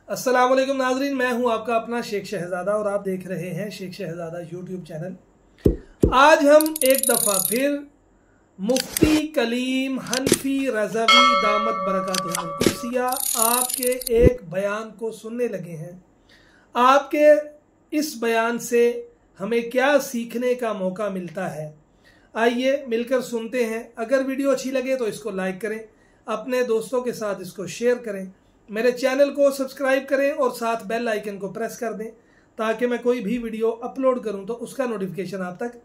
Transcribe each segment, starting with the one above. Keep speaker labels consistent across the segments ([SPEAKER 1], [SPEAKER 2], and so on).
[SPEAKER 1] अस्सलाम वालेकुम नाजरीन, मैं हूं आपका अपना शेख शहजादा और आप देख रहे हैं शेख शहजादा यूट्यूब चैनल। आज हम एक दफ़ा फिर मुफ्ती कलीम हनफी रज़वी दामत बरकातुहुल कुद्सिया आपके एक बयान को सुनने लगे हैं। आपके इस बयान से हमें क्या सीखने का मौका मिलता है, आइए मिलकर सुनते हैं। अगर वीडियो अच्छी लगे तो इसको लाइक करें, अपने दोस्तों के साथ इसको शेयर करें, मेरे चैनल को सब्सक्राइब करें और साथ बेल आइकन को प्रेस कर दें ताकि मैं कोई भी वीडियो अपलोड करूं तो उसका नोटिफिकेशन आप तक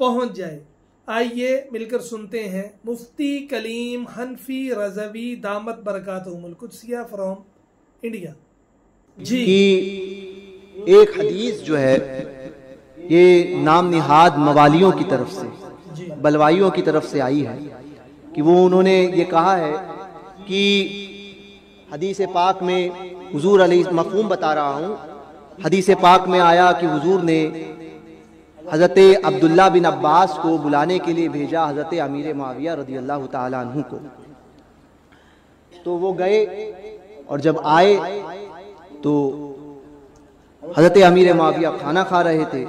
[SPEAKER 1] पहुंच जाए। आइए मिलकर सुनते हैं मुफ्ती कलीम हनफी रज़वी दामत बरकातुहुल कुद्सिया फ्रॉम इंडिया। जी,
[SPEAKER 2] कि एक हदीस जो है ये नाम निहाद मवालियों की तरफ से, बलवाइयों की तरफ से आई है कि वो उन्होंने ये कहा है कि हदीस पाक में हुजूर अलैहि मफ़हूम बता रहा हूँ, हदीस पाक में आया कि हुजूर ने हज़रत अब्दुल्ला बिन अब्बास को बुलाने के लिए भेजा हज़रत अमीर मुआविया रज़ियल्लाहु ताला अन्हु को। तो वो गए और जब आए तो हज़रत अमीर मुआविया खाना खा रहे थे।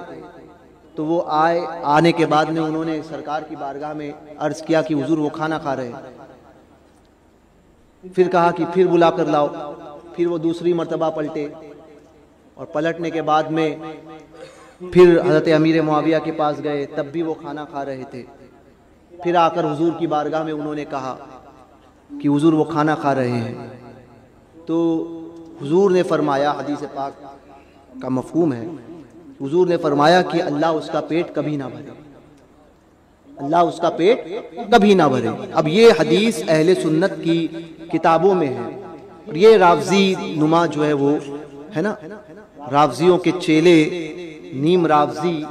[SPEAKER 2] तो वो आने के बाद में उन्होंने सरकार की बारगाह में अर्ज़ किया कि हुजूर वो खाना खा रहे हैं। फिर कहा कि फिर बुला कर लाओ। फिर वो दूसरी मर्तबा पलटे और पलटने के बाद में फिर हज़रत अमीर मुआविया के पास गए, तब भी वो खाना खा रहे थे। फिर आकर हुजूर की बारगाह में उन्होंने कहा कि हुजूर वो खाना खा रहे हैं। तो हुजूर ने फरमाया, हदीस पाक का मफ़हूम है, हुजूर ने फरमाया कि अल्लाह उसका पेट कभी ना भरे, अल्लाह उसका पेट कभी ना भरे। अब ये हदीस अहले सुन्नत की किताबों में है और ये रावजी नुमा जो है वो है ना, रावजियों के चेले नीम रावजी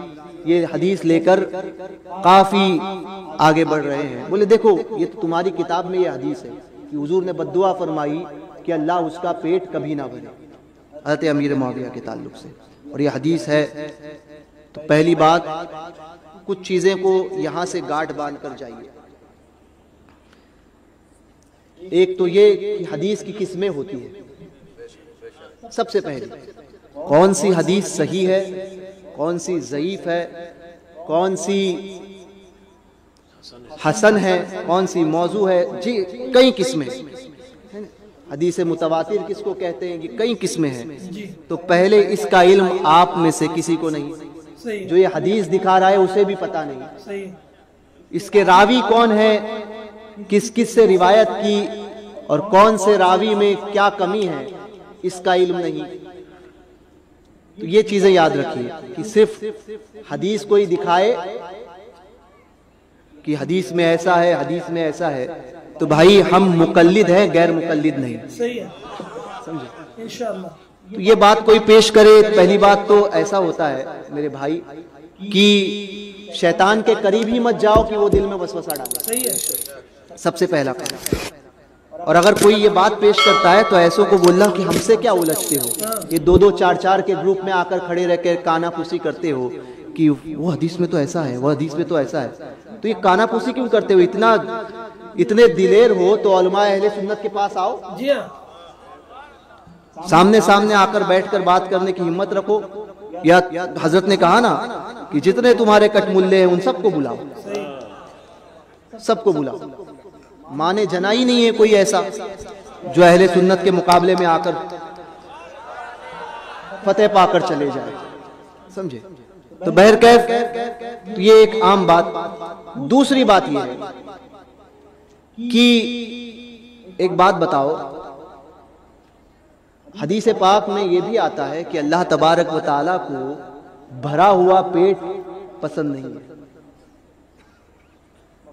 [SPEAKER 2] ये हदीस लेकर काफ़ी आगे बढ़ रहे हैं। बोले देखो ये तो तुम्हारी किताब में ये हदीस है कि हुजूर ने बद्दुआ फरमाई कि अल्लाह उसका पेट कभी ना भरे हज़रत अमीर मुआविया के ताल्लुक से, और ये हदीस है। तो पहली बात, कुछ चीज़ें को यहाँ से गांठ बांध कर जाइए। एक तो ये कि हदीस की किस्में होती है। सबसे पहले कौन सी हदीस सही है, कौन सी ज़ईफ है, कौन सी हसन है, कौन सी मौजू है। जी, कई किस्में। हदीस मुतवातिर किसको कहते हैं कि कई किस्में हैं। तो पहले इसका इल्म आप में से किसी को नहीं, जो ये हदीस दिखा रहा है उसे भी पता नहीं। इसके रावी कौन है, किस किस से रिवायत की और कौन से रावी में क्या कमी है, इसका इल्म नहीं। तो ये चीजें याद रखिए कि सिर्फ हदीस कोई दिखाए कि हदीस में ऐसा है, हदीस में ऐसा है, तो भाई हम मुकल्लिद हैं, गैर मुकल्लिद नहीं।
[SPEAKER 1] सही है,
[SPEAKER 2] समझे
[SPEAKER 1] इंशाअल्लाह।
[SPEAKER 2] तो ये बात कोई पेश करे, पहली बात तो ऐसा होता है मेरे भाई कि शैतान के करीब ही मत जाओ कि वो दिल में वसवसा डाले।
[SPEAKER 1] सही है,
[SPEAKER 2] सबसे पहला काम। और अगर कोई ये बात पेश करता है तो ऐसों को बोलना कि हमसे क्या उलझते हो, ये दो दो चार चार के ग्रुप में आकर खड़े रह कर कानाफूसी करते हो कि वो हदीस में तो ऐसा है, वो हदीस में तो ऐसा है। तो ये कानाफूसी क्यों करते हो? इतने दिलेर हो तो उलमा अहले सुन्नत के पास आओ।
[SPEAKER 1] जी हाँ,
[SPEAKER 2] सामने सामने आकर बैठकर बात करने की हिम्मत रखो। या हजरत ने कहा ना कि जितने तुम्हारे कटमुल्ले हैं उन सबको बुलाओ, सबको बुलाओ। माने जनाई नहीं है कोई ऐसा जो अहले सुन्नत के मुकाबले में आकर फतेह पाकर चले जाए, समझे। तो बहरकैफ ये एक आम बात। दूसरी बात यह है कि एक बात बताओ, हदीस पाक में यह भी आता है कि अल्लाह तबारक व तआला को भरा हुआ पेट पसंद नहीं है।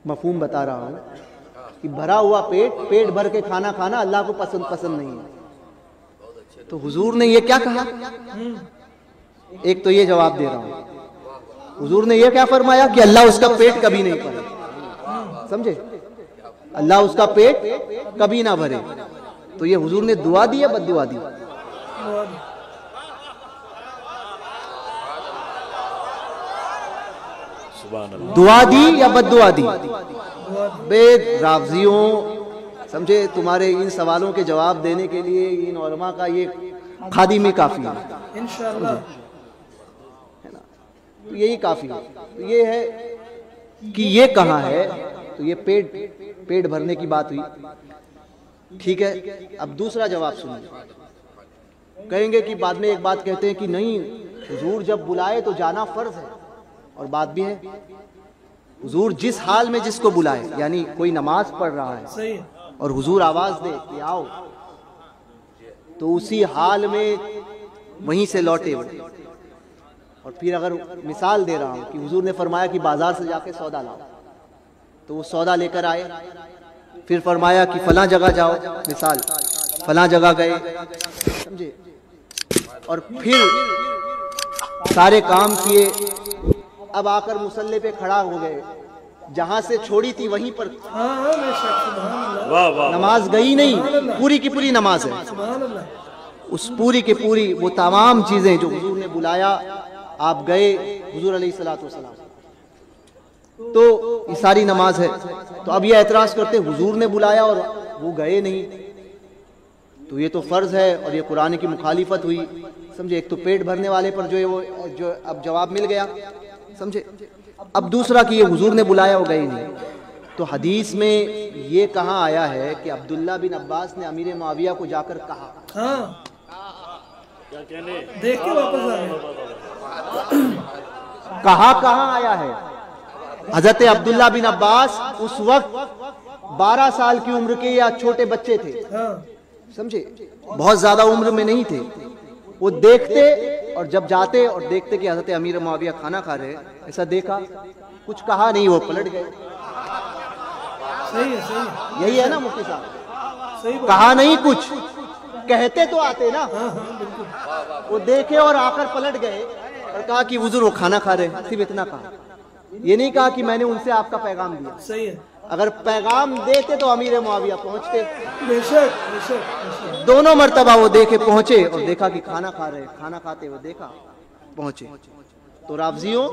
[SPEAKER 2] मफहूम बता रहा हूं कि भरा हुआ पेट भर के खाना खाना अल्लाह को पसंद नहीं है। तो हुजूर ने ये क्या कहा? एक तो ये जवाब दे रहा हूं, हुजूर ने ये क्या फरमाया कि अल्लाह उसका पेट कभी नहीं भरे, समझे, अल्लाह उसका पेट कभी ना भरे। तो ये हुजूर ने दुआ दी है, बद्दुआ दी? दुआ दी या बद्दुआ दी? रावजियों समझे, तुम्हारे इन सवालों के जवाब देने के लिए इन उलमा का ये खादी में काफी है,
[SPEAKER 1] इंशाअल्लाह।
[SPEAKER 2] है ना। तो यही काफी है। तो ये है कि ये कहाँ है, तो ये पेट भरने की बात हुई, ठीक है। अब दूसरा जवाब सुनिए। कहेंगे कि बाद में एक बात कहते हैं कि नहीं, हुजूर जब बुलाए तो जाना फर्ज है, और बात भी है। हुजूर जिस हाल में जिसको बुलाए, यानी कोई नमाज पढ़ रहा है
[SPEAKER 1] सही है।
[SPEAKER 2] और हुजूर आवाज दे कि आओ, तो उसी हाल में वहीं से लौटे वो। और फिर अगर मिसाल दे रहा हूं कि हुजूर ने फरमाया कि बाजार से जाके सौदा लाओ, तो वो सौदा लेकर आए, फिर फरमाया कि फलां जगह जाओ, मिसाल फलां जगह गए, समझे, और फिर सारे काम किए, अब आकर मुसल्ले पे खड़ा हो गए, जहां से छोड़ी थी वहीं पर नमाज गई नहीं, पूरी की पूरी नमाज है। उस पूरी की पूरी वो तमाम चीजें जो हुजूर ने बुलाया, आप गए, हुजूर अलैहिस्सलातु वस्सलाम, तो ये सारी नमाज है। तो अब ये एतराज करते हुजूर ने बुलाया और वो गए नहीं, तो ये तो फर्ज है और ये कुरान की मुखालिफत हुई, समझे। एक तो पेट भरने वाले पर जो है वो जो अब जवाब मिल गया, समझे। अब दूसरा कि ये हुजूर ने बुलाया, वो गए नहीं। तो हदीस में ये कहाँ आया है कि अब्दुल्ला बिन अब्बास ने अमीर मुआविया को जाकर कहा,
[SPEAKER 1] हाँ, देख के वापस आ गए।
[SPEAKER 2] कहाँ आया है? हजरत अब्दुल्ला बिन अब्बास उस वक्त 12 साल की उम्र के या छोटे बच्चे थे,
[SPEAKER 1] हाँ,
[SPEAKER 2] समझे, बहुत ज्यादा उम्र में नहीं थे। वो देखते और जब जाते और देखते कि हजरत अमीर मुआविया खाना खा रहे, ऐसा देखा, कुछ कहा नहीं, वो पलट गए।
[SPEAKER 1] सही है।
[SPEAKER 2] यही है ना मुफ्ती साहब,
[SPEAKER 1] सही
[SPEAKER 2] कहा नहीं, कुछ कहते तो आते ना।
[SPEAKER 1] हाँ, बिल्कुल।
[SPEAKER 2] वो देखे और आकर पलट गए और कहा कि हुजूर वो खाना खा रहे, सिर्फ इतना कहा। ये नहीं कहा कि मैंने उनसे आपका पैगाम दिया।
[SPEAKER 1] सही है।
[SPEAKER 2] अगर पैगाम देते तो अमीर मुआविया पहुंचते।
[SPEAKER 1] बेशक।
[SPEAKER 2] दोनों मर्तबा वो देखे पहुंचे और देखा कि खाना खा रहे, खाना खाते हुए देखा, पहुंचे। तो रावजियों,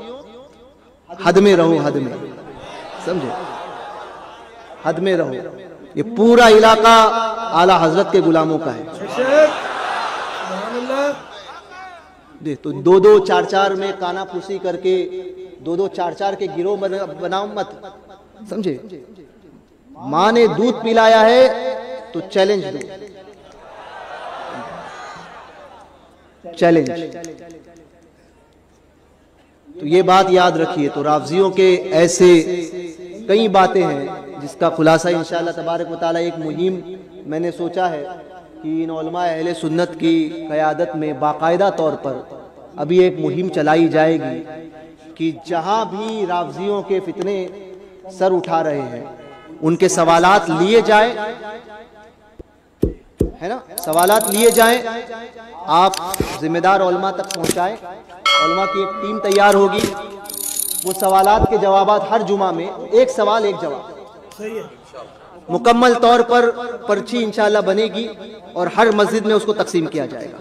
[SPEAKER 2] हद में रहो, हद में, समझे, हद में रहो। ये पूरा इलाका आला हजरत के गुलामों का है। देख, तो 2-2, 4-4 में काना फूसी करके 2-2, 4-4 के गिरोह बनाओ मत, समझे। माँ ने दूध पिलाया है तो चैलेंज दो, चैलेंज। तो ये बात याद रखिए। तो रावजियों के ऐसे कई बातें हैं जिसका खुलासा इंशाअल्लाह तबारक व तआला एक मुहिम मैंने सोचा है कि इन उलमा अहले सुन्नत की क़यादत में बाकायदा तौर पर अभी एक मुहिम चलाई जाएगी कि जहां भी रावजियों के फितने सर उठा रहे हैं, उनके सवालात लिए जाए, है ना, सवालात लिए जाएं, आप जिम्मेदार उलमा तक पहुंचाएं। उलमा की एक टीम तैयार होगी, वो सवालात के जवाबात हर जुमा में, एक सवाल एक जवाब,
[SPEAKER 1] सही है,
[SPEAKER 2] मुकम्मल तौर पर पर्ची इंशाअल्लाह बनेगी और हर मस्जिद में उसको तकसीम किया जाएगा।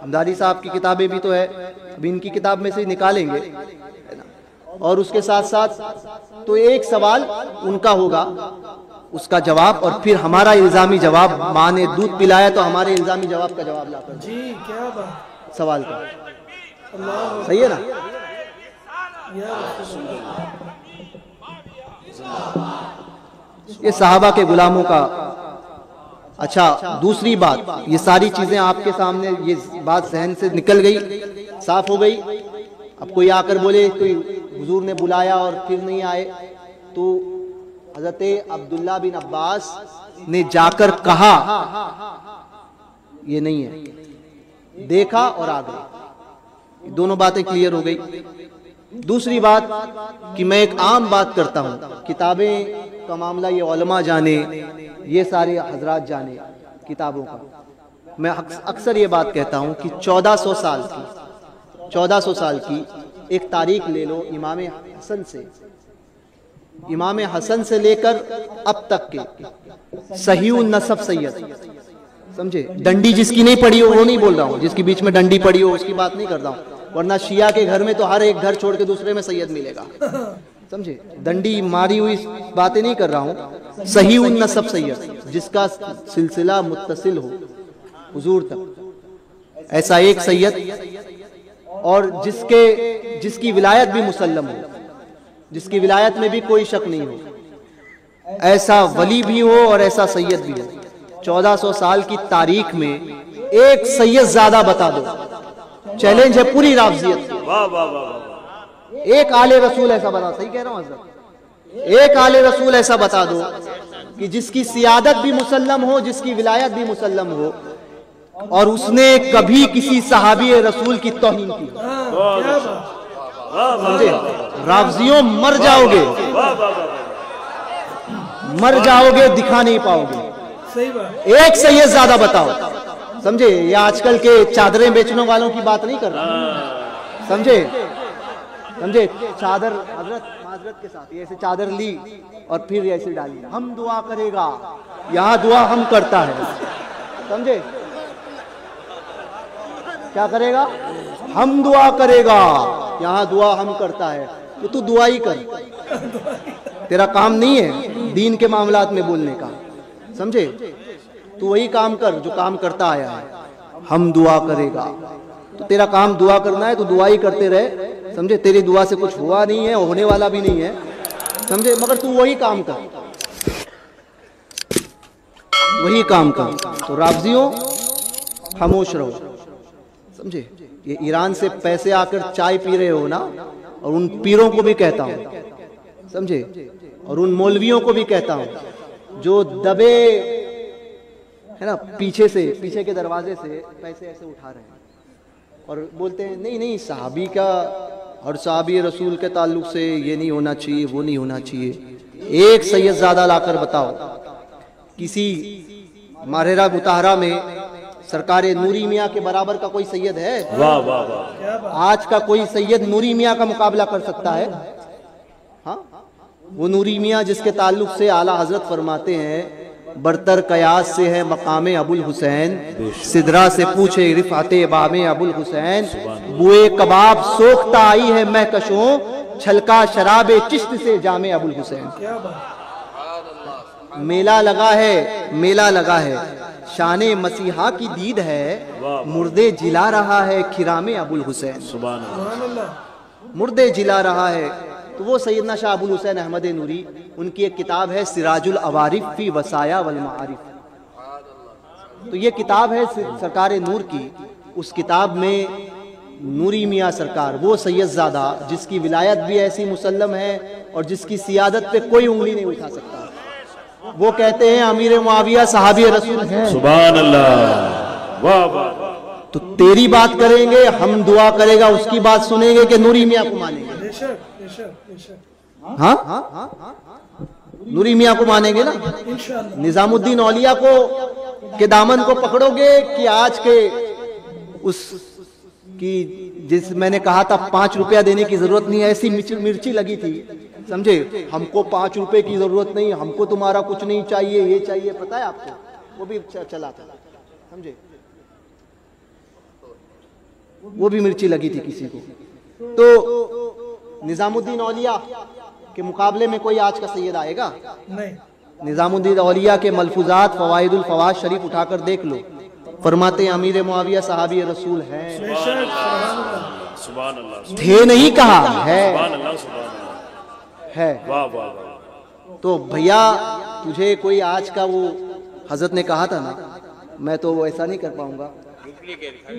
[SPEAKER 2] हमदारी साहब की किताबें भी तो है, अभी इनकी किताब में से निकालेंगे, है ना। और उसके साथ साथ तो एक सवाल उनका होगा, उसका जवाब, और फिर हमारा इल्जामी जवाब। माँ ने दूध पिलाया तो हमारे इल्जामी जवाब का जवाब लाकर
[SPEAKER 1] जी, क्या बात,
[SPEAKER 2] सवाल का, सही है ना। ये साहबा के गुलामों का। अच्छा, दूसरी बात, ये सारी चीजें आपके सामने, ये बात जहन से निकल गई, साफ हो गई। अब कोई आकर बोले कोई हुजूर ने बुलाया और फिर नहीं आए, तो हजरत अब्दुल्ला बिन अब्बास ने जाकर कहा, ये नहीं है, देखा और आ गए। दोनों बातें क्लियर हो गई। दूसरी बात कि मैं एक आम बात करता हूँ, किताबें का मामला ये उलमा जाने, ये सारे हजरात जाने किताबों का। मैं अक्सर ये बात कहता हूँ कि 1400 साल की एक तारीख ले लो, इमाम हसन से लेकर अब तक के सहीउन नसब सैयद, समझे। डंडी जिसकी नहीं पड़ी हो वो नहीं बोल रहा हूँ, जिसकी बीच में डंडी पड़ी हो उसकी बात नहीं कर रहा हूँ, वरना शिया के घर में तो हर एक घर छोड़ के दूसरे में सैयद मिलेगा, समझे। डंडी मारी हुई बातें नहीं कर रहा हूँ, सहीउन नसब सैयद, जिसका सिलसिला मुत्तसिल हो हुजूर तक। ऐसा एक सैयद और जिसकी विलायत भी मुसल्लम हो, जिसकी विलायत में भी कोई शक नहीं हो, ऐसा वली भी हो और ऐसा सैयद भी हो। 1400 साल की तारीख में एक सैयद ज्यादा बता दो, चैलेंज है पूरी रावजियत। एक आले रसूल ऐसा बता, सही कह रहा हूं हज़रत, एक आले रसूल ऐसा बता दो कि जिसकी सियादत भी मुसल्लम हो, जिसकी विलायत भी मुसल्लम हो, और उसने कभी किसी सहाबी रसूल की तौहीन की। समझे? रावजियों मर जाओगे, मर जाओगे, दिखा नहीं पाओगे। एक सैयद ज्यादा बताओ। समझे? ये आजकल के चादरें बेचने वालों की बात नहीं कर रहा, समझे? समझे? चादर हजरत के साथ ऐसे चादर ली और फिर ऐसे डाली, हम दुआ करेगा, यहाँ दुआ हम करता है। समझे? क्या करेगा? हम दुआ करेगा, यहाँ दुआ हम करता है। तो तू दुआ ही कर, तेरा काम नहीं है दीन के मामलात में बोलने का। समझे? तू वही काम कर जो काम करता आया है, हम दुआ करेगा। तो तेरा काम दुआ करना है तो दुआ ही करते रहे। समझे? तेरी दुआ से कुछ हुआ नहीं है, होने वाला भी नहीं है। समझे? मगर तू वही काम कर, वही काम कर। तो रावजियों खामोश रहो। समझे? ये ईरान से पैसे आकर चाय पी रहे हो ना, और उन पीरों को भी कहता हूं, समझे, और उन मौलवियों को भी कहता हूं जो दबे है ना, पीछे के दरवाजे से पैसे ऐसे उठा रहे हैं और बोलते हैं नहीं नहीं सहाबी का और सहाबी रसूल के ताल्लुक से ये नहीं होना चाहिए, वो नहीं होना चाहिए। एक सैयद ज्यादा लाकर बताओ। किसी मारेरा गुताहरा में सरकारे नूरी मियाँ के बराबर का कोई सैयद है? वाह वाह वाह। आज का कोई सैयद नूरी मियाँ का मुकाबला कर सकता है? हाँ, वो नूरी मियाँ जिसके ताल्लुक से आला हजरत फरमाते हैं बरतर कयास से है मकामे अबुल हुसैन, सिदरा से पूछे रिफाते बामे अबुल हुसैन, बुए कबाब सोखता आई है महकशों, छलका शराबे चिश्त से जामे अबुल हुसैन। मेला लगा है, मेला लगा है, शाने मसीहा की दीद है, मुर्दे जिला रहा है खिरामे अबुल हुसैन। मुर्दे जिला रहा है। तो वो सैयदना शाह अबुल हुसैन अहमद नूरी, उनकी एक किताब है सिराजुल अवारिफ फी वसाया वल मारिफ। तो ये किताब है सरकार नूर की। उस किताब में नूरी मियाँ सरकार, वो सैयदजादा जिसकी विलायत भी ऐसी मुसल्लम है और जिसकी सियादत पे कोई उंगली नहीं उठा सकता, वो कहते हैं अमीर मुआविया सहाबी रसूल हैं। सुभान अल्लाह, वाह वाह। तो तेरी बात करेंगे, हम दुआ करेगा उसकी बात सुनेंगे कि नूरी मियाँ को मानेंगे? हाँ, नूरी मियाँ को मानेंगे ना। निजामुद्दीन औलिया को के दामन को पकड़ोगे कि आज के उस की जिस मैंने कहा था 5 रुपया देने की जरूरत नहीं है, ऐसी मिर्ची लगी थी। समझे? हमको 5 रुपए की जरूरत नहीं, हमको तुम्हारा कुछ नहीं चाहिए, ये चाहिए। पता है आपको? वो भी चला था। समझे? वो भी मिर्ची लगी थी किसी को। तो निजामुद्दीन औलिया के मुकाबले में कोई आज का सैयद आएगा? नहीं। निजामुद्दीन औलिया के मलफूजात फवाइदुल फवाद शरीफ उठाकर देख लो, फरमाते अमीर मुआविया सहाबी रसूल हैं। थे नहीं कहा है। तो भैया तुझे कोई आज का, वो हजरत ने कहा था ना, मैं तो वो ऐसा नहीं कर पाऊंगा,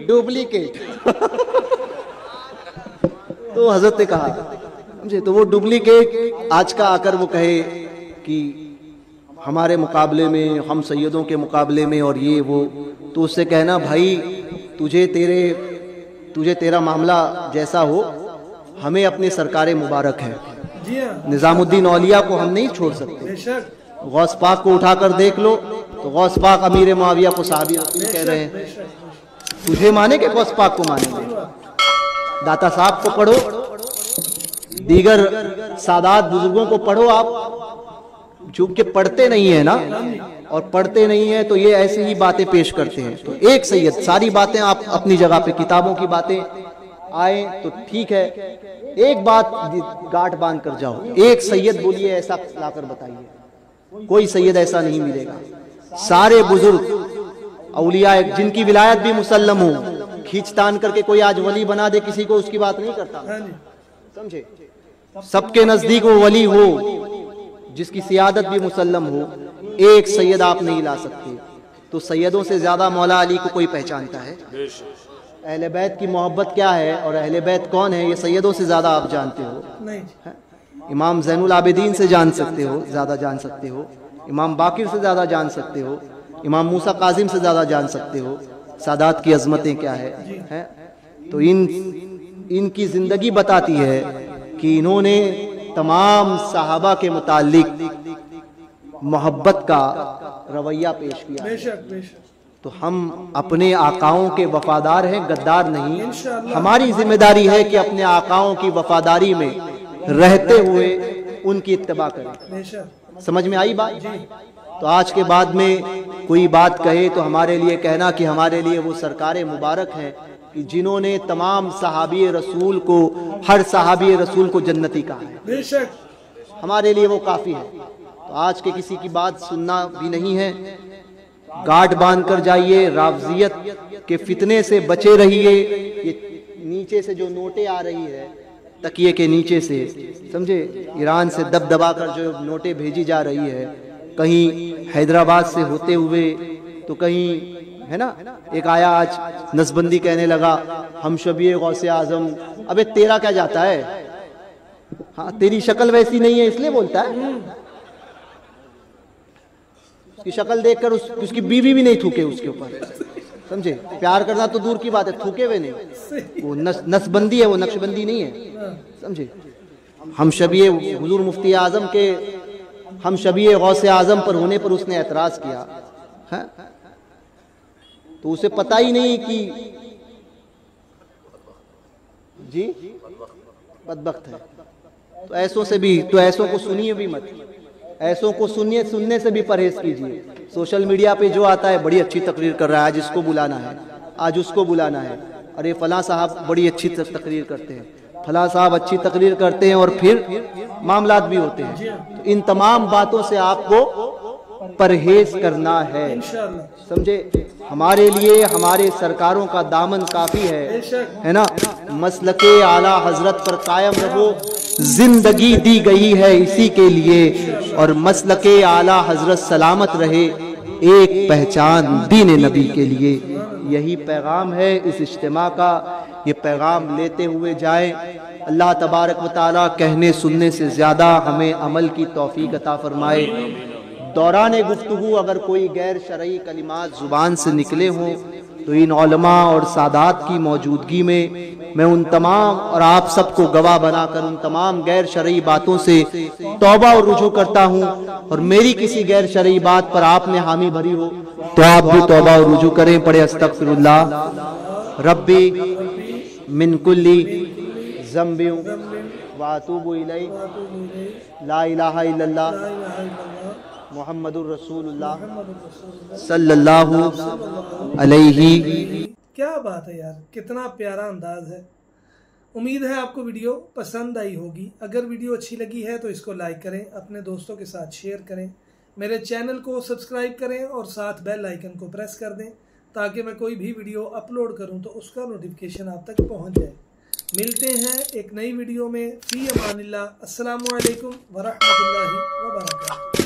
[SPEAKER 2] डुप्लीकेट। तो हजरत ने कहा, समझे? तो वो डुप्लीकेट आज का आकर वो कहे कि हमारे मुकाबले में, हम सैयदों के मुकाबले में और ये वो, तो उससे कहना भाई तुझे तेरा मामला जैसा हो, हमें अपने सरकारे मुबारक है। निजामुद्दीन औलिया को हम नहीं छोड़ सकते। गौस पाक को उठाकर देख लो तो गौस पाक अमीर मुआविया को सहाबी कह रहे हैं। तुझे माने कि गौस पाक को मानेंगे? दाता साहब को पढ़ो, दीगर सादात बुजुर्गों को पढ़ो। आप चूंकि पढ़ते नहीं है ना, और पढ़ते नहीं है तो ये ऐसी ही बातें पेश करते हैं। तो एक सैयद, सारी बातें आप अपनी जगह पे, किताबों की बातें आए तो ठीक है, एक बात गांठ बांध कर जाओ, एक सैयद बोलिए ऐसा लाकर बताइए। कोई सैयद ऐसा नहीं मिलेगा। सारे बुजुर्ग औलिया जिनकी विलायत भी मुसल्लम हो, खींचतान करके कोई आज वली बना दे किसी को, उसकी बात नहीं करता,
[SPEAKER 1] हाँ जी,
[SPEAKER 2] समझे। सबके नजदीक वो वली हो जिसकी सियादत भी मुसल्लम हो, एक सैयद आप नहीं ला सकते। तो सैयदों से ज्यादा मौला अली को कोई पहचानता है। अहले बैत की मोहब्बत क्या है और अहले बैत कौन है, ये सैयदों से ज्यादा आप जानते हो।
[SPEAKER 1] नहीं,
[SPEAKER 2] इमाम ज़ैनुल आबिदीन से जान सकते हो, ज्यादा जान सकते हो। इमाम बाकिर से ज्यादा जान सकते हो। इमाम मूसा काजिम से ज्यादा जान सकते हो सादात की अजमतें क्या है? तो इनकी जिंदगी बताती है कि इन्होंने तमाम सहाबा के मुतालिक मोहब्बत का रवैया पेश किया।
[SPEAKER 1] बेशक बेशक।
[SPEAKER 2] तो हम अपने आकाओं के वफादार हैं, गद्दार नहीं।
[SPEAKER 1] इंशाअल्लाह।
[SPEAKER 2] हमारी जिम्मेदारी है कि अपने आकाओं की वफादारी में रहते हुए उनकी इत्तबा करें।
[SPEAKER 1] बेशक।
[SPEAKER 2] समझ में आई बात? तो आज के बाद में कोई बात कहे तो हमारे लिए कहना कि हमारे लिए वो सरकारे मुबारक हैं कि जिन्होंने तमाम सहाबी रसूल को, हर सहाबी रसूल को जन्नती कहा है।
[SPEAKER 1] बेशक।
[SPEAKER 2] हमारे लिए वो काफी है। तो आज के किसी की बात सुनना भी नहीं है। गांठ बांध कर जाइए, रावजियत के फितने से बचे रहिए। ये नीचे से जो नोटें आ रही है, तकिए के नीचे से, समझे, ईरान से दबदबा कर जो नोटें भेजी जा रही है, कहीं हैदराबाद से होते हुए तो कहीं, है ना। एक आया आज नसबंदी कहने लगा हम शबीए गौसे आजम। अबे तेरा क्या जाता है? हाँ, तेरी शक्ल वैसी नहीं है इसलिए बोलता है। उसकी शक्ल देखकर उसकी बीवी भी नहीं थूके उसके ऊपर, समझे। प्यार करना तो दूर की बात है, थूके हुए नहीं। वो नसबंदी है, वो नक्शबंदी नहीं है, समझे। हम शबीए हुजूर मुफ्ती आजम के, हम शबीए गौसे आजम पर होने पर उसने एतराज किया है, तो उसे पता ही नहीं कि जी बदबख्त है। तो ऐसों से भी, तो ऐसों को सुनिए भी मत, ऐसों को सुनिए, सुनने से भी परहेज कीजिए। सोशल मीडिया पे जो आता है, बड़ी अच्छी तकरीर कर रहा है, आज इसको बुलाना है, आज उसको बुलाना है, अरे फलां साहब बड़ी अच्छी तकरीर करते हैं, फलां साहब अच्छी तकरीर करते हैं, और फिर मामलात भी होते हैं। तो इन तमाम बातों से आपको परहेज करना है, समझे। हमारे लिए हमारे सरकारों का दामन काफी है ना। मसलके आला हजरत पर कायम रहो, जिंदगी दी गई है इसी के लिए, और मसलके आला हजरत सलामत रहे, एक पहचान दीन नबी के लिए। यही पैगाम है इस इज्तिमा का। ये पैगाम लेते हुए जाए। अल्लाह तबारक व तआला कहने सुनने से ज़्यादा हमें अमल की तौफीक अता फरमाए। दौरान गुफ्तगू अगर कोई गैर शरई कलिमात ज़ुबान से निकले हों तो इन उलमा और सादात की मौजूदगी में मैं उन तमाम, और आप सबको गवाह बनाकर, उन तमाम गैर शरई बातों से तौबा और रुजू करता हूँ। और मेरी किसी गैर शरई बात पर आपने हामी भरी हो तो आप भी तौबा और रुजू करें। पढ़े अस्तगफिरुल्लाह रब्बी मिन कुल्ली ज़ंबि व अतूबु इलैहि, ला इलाहा इल्लल्लाह मुहम्मदुर रसूलुल्लाह सल्लल्लाहु अलैहि।
[SPEAKER 1] क्या बात है यार, कितना प्यारा अंदाज है। उम्मीद है आपको वीडियो पसंद आई होगी। अगर वीडियो अच्छी लगी है तो इसको लाइक करें, अपने दोस्तों के साथ शेयर करें, मेरे चैनल को सब्सक्राइब करें और साथ बेल आइकन को प्रेस कर दें ताकि मैं कोई भी वीडियो अपलोड करूं तो उसका नोटिफिकेशन आप तक पहुंच जाए। मिलते हैं एक नई वीडियो में। फी अमानिल्लाह। अस्सलामु अलैकुम व रहमतुल्लाहि व बरकातुहू।